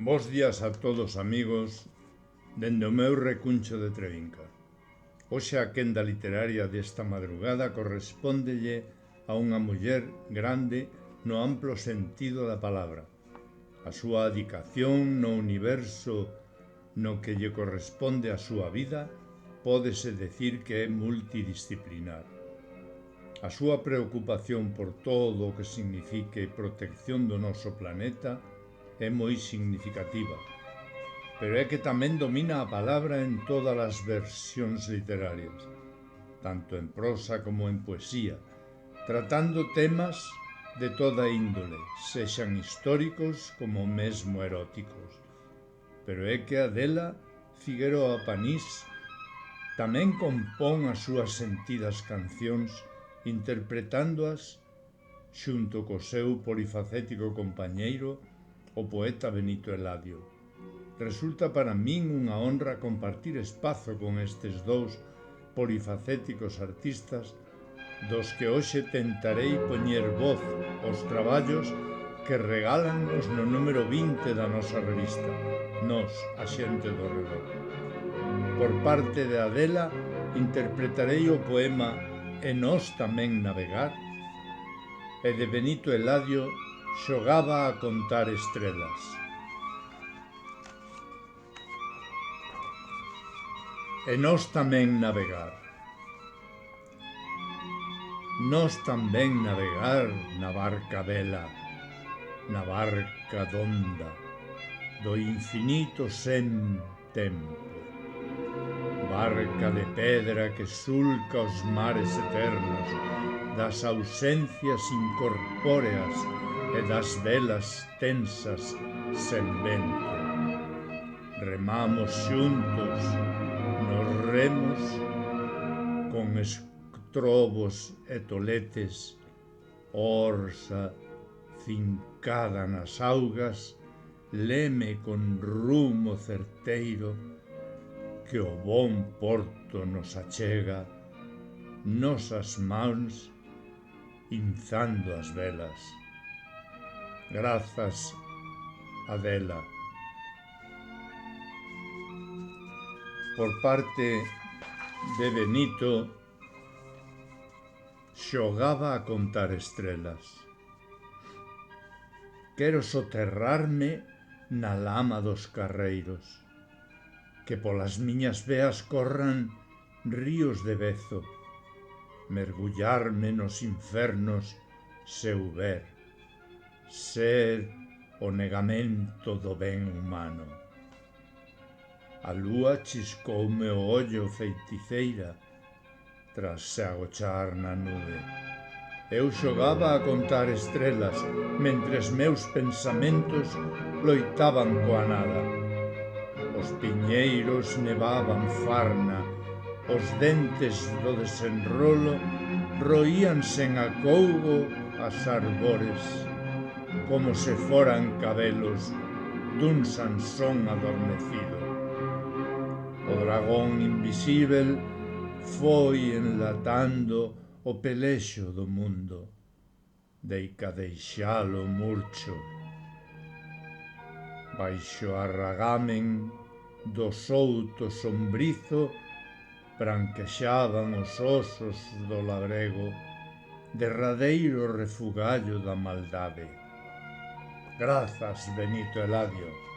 Bos días a todos, amigos, dende o meu recuncho de Trevinca. Hoxe a quenda literaria desta madrugada correspóndelle a unha muller grande no amplo sentido da palabra. A súa adicación no universo no que lle corresponde a súa vida pódese decir que é multidisciplinar. A súa preocupación por todo o que signifique protección do noso planeta é moi significativa, pero é que tamén domina a palabra en todas as versións literarias, tanto en prosa como en poesía, tratando temas de toda índole, sexan históricos como mesmo eróticos. Pero é que Adela Figueroa Panís tamén compón as súas sentidas cancións interpretándoas xunto co seu polifacético compañeiro, o poeta Benito Eladio. Resulta para min unha honra compartir espazo con estes dous polifacéticos artistas dos que hoxe tentarei poñer voz aos traballos que regálannos no número 20 da nosa revista, Nós, a xente do redor. Por parte de Adela, interpretarei o poema E nós tamén navegar, e de Benito Eladio, Xogaba a contar estrelas. E nós tamén navegar. Nós tamén navegar na barca vela, na barca donda, do infinito sen tempo. Barca de pedra que sulca os mares eternos, das ausencias incorpóreas e das velas tensas sen vento. Remamos xuntos nos remos con estrobos e toletes, orsa fincada nas augas, leme con rumo certeiro que o bon porto nos achega, nosas mans inzando as velas. Grazas, Adela. Por parte de Benito, Xogaba a contar estrelas. Quero soterrarme na lama dos carreiros, que polas miñas veas corran ríos de bezo, mergullarme nos infernos se houber, ser o negamento do ben humano. A lúa chiscoume o ollo feiticeira tras se agochar na nube. Eu xogaba a contar estrelas mentres meus pensamentos loitaban coa nada. Os piñeiros nevaban farna, os dentes do desenrolo roíanse en acougo as arbores, como se foran cabelos dun Sansón adormecido. O dragón invisíbel foi enlatando o pelexo do mundo, deica deixalo murcho. Baixo a ragamen do souto sombrizo branquexaban os osos do labrego, derradeiro refugallo da maldade. Grazas, Benito Eladio.